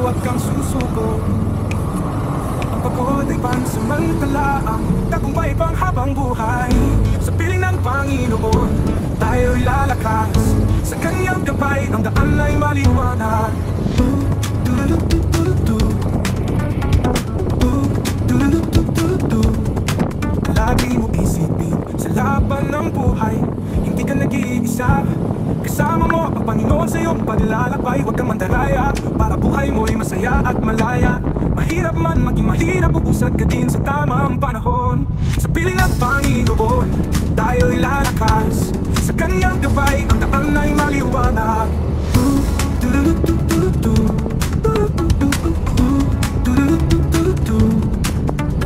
huwag kang susuko. Ang pagod ay pansamantala, ang tagumpay pang habang buhay. Sa piling ng Panginoon, tayo'y lalakas. Sa kanyang gabay, ang daan ay maliwanag. Lagi mo isipin, sa laban ng buhay, hindi ka nag-iisa. Kasama mo ang Panginoon sa iyong paglalakbay. Huwag kang mandaraya, para buhay mo'y masaya at malaya. Mahirap man maging mahirap, ubusad ka din sa tamang panahon. Sa piling ng Panginoon, tayo'y lalakas. Sa kanyang gabay, ang daan ay maliwanag.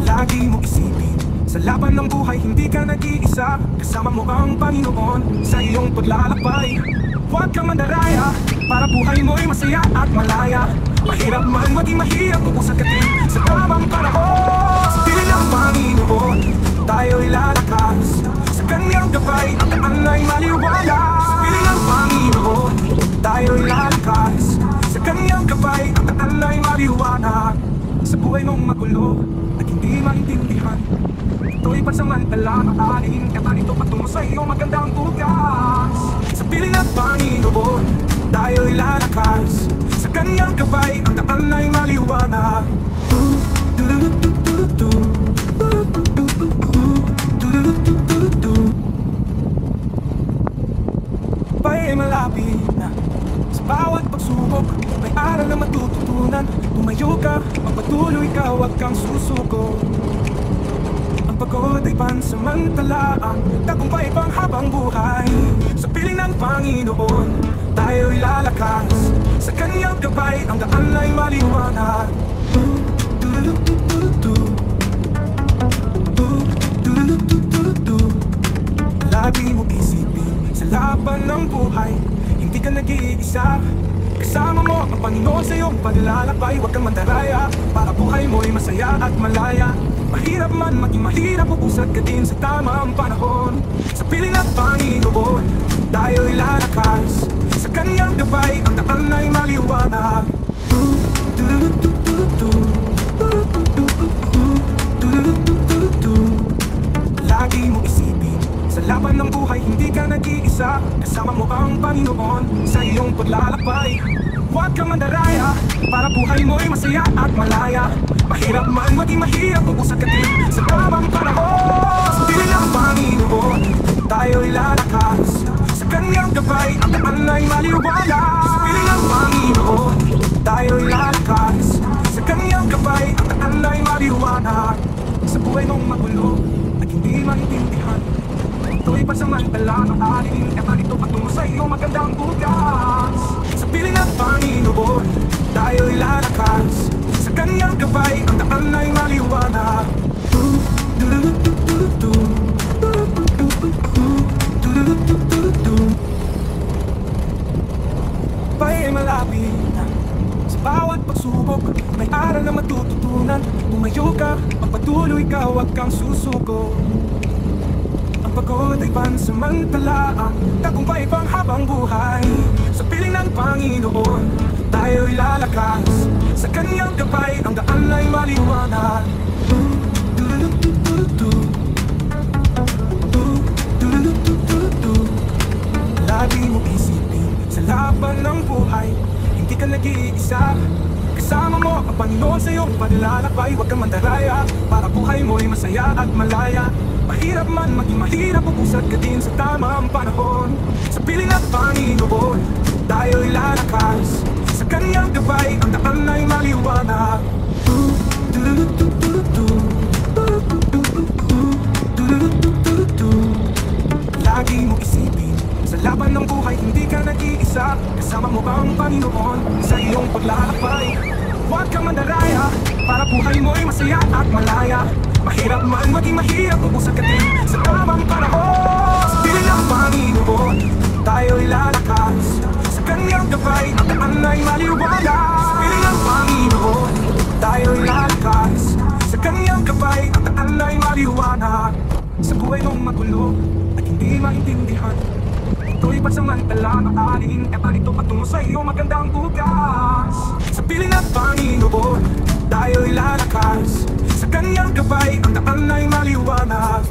Lagi mo isipin, sa laban ng buhay hindi ka nag-iisa. Kasama mo ang Panginoon sa iyong paglalakbay. Huwag kang mandaraya, para buhay mo'y masaya at malaya. Mahirap man maging mahirap, ubusad ka din sa tamang panahon. Sa piling ng Panginoon, tayo'y lalakas. Sa kanyang gabay, ang daan ay maliwanag. Sa piling ng Panginoon, tayo'y lalakas. Sa kanyang gabay, ang daan ay maliwanag. Sa buhay mong magulo at hindi maintindihan, ito'y pansamantala, maaaring kaya ito patungo sa iyong magandang bukas. Sa piling ng Panginoon, tayo'y lalakas. Sa kanyang gabay, ang daan ay maliwanag. Pa'y malapit na. Sa bawat pagsubok, may aral na matututunan. Tumayo ka, magpatuloy ka, huwag kang susuko. Ang pagod ay pansamantala, ang tagumpay pang habang buhay. Sa piling ng Panginoon, tayo'y lalakas. Sa kanyang gabay, ang daan ay maliwanag. Lagi mo isipin, sa laban ng buhay, hindi ka nag-iisa. Kasama mo ang Panginoon sa iyong paglalakbay. Huwag kang mandaraya, para buhay mo'y masaya at malaya. Mahirap man maging mahirap, ubusad ka din sa tamang panahon. Sa piling ng Panginoon, tayo'y lalakas. Sa kanyang gabay, ang daan ay maliwanag. Lagi mo isipin, sa laban ng buhay hindi ka nag-iisa. Kasama mo ang Panginoon sa iyong paglalakbay. Huwag kang mandaraya, para buhay mo'y masaya at malaya. Mahirap man maging mahirap, ubusad ka din sa tamang panahon. Sa piling ng Panginoon, tayo'y lalakas. Sa kanyang gabay, ang daan ay maliwanag. Sa piling ng Panginoon, tayo'y lalakas. Sa kanyang gabay, ang daan ay maliwanag. Sa buhay mong magulo at hindi maintindihan, ito'y pansamantala, maaaring kaya ito patungo sa iyong magandang bukas. Sa piling ng Panginoon, tayo'y lalakas. Sa kanyang gabay, ang daan ay maliwanag. Pa'y malapit na. Sa bawat pagsubok, may aral na matututunan. Tumayo ka, magpatuloy ka, huwag kang susuko. Ang pagod ay pansamantala, ang tagumpay pang habang buhay. Sa piling ng Panginoon, tayo'y lalakas. Sa kanyang gabay, ang daan ay maliwanag. Lagi mo isipin, sa laban ng buhay, hindi ka nag-iisa. Kasama mo ang Panginoon sa iyong paglalakbay. Huwag kang mandaraya, para buhay mo'y masaya at malaya. Mahirap man maging mahirap, ubusad ka din sa tamang panahon. Sa piling ng Panginoon, tayo'y lalakas. Sa kanyang gabay, ang daan ay maliwanag. Lagi mo isipin, sa laban ng buhay hindi ka nag-iisa. Kasama mo ang Panginoon sa iyong paglalakbay. Huwag kang mandaraya, para buhay mo'y masaya at malaya. Mahirap man maging mahirap, ubusad ka din sa tamang panahon. Sa piling ng Panginoon, tayo'y lalakas. Sa kanyang gabay, ang daan ay maliwanag. Sa piling ng Panginoon, tayo'y lalakas. Sa kanyang gabay, ang daan ay maliwanag. Sa buhay mong magulo at hindi maintindihan, ito'y pansamantala, maaaring kaya ito patungo sa iyong magandang bukas. Sa sa piling ng Panginoon. Tayo'y lalakas sa kanyang gabay, ang daan ay maliwanag.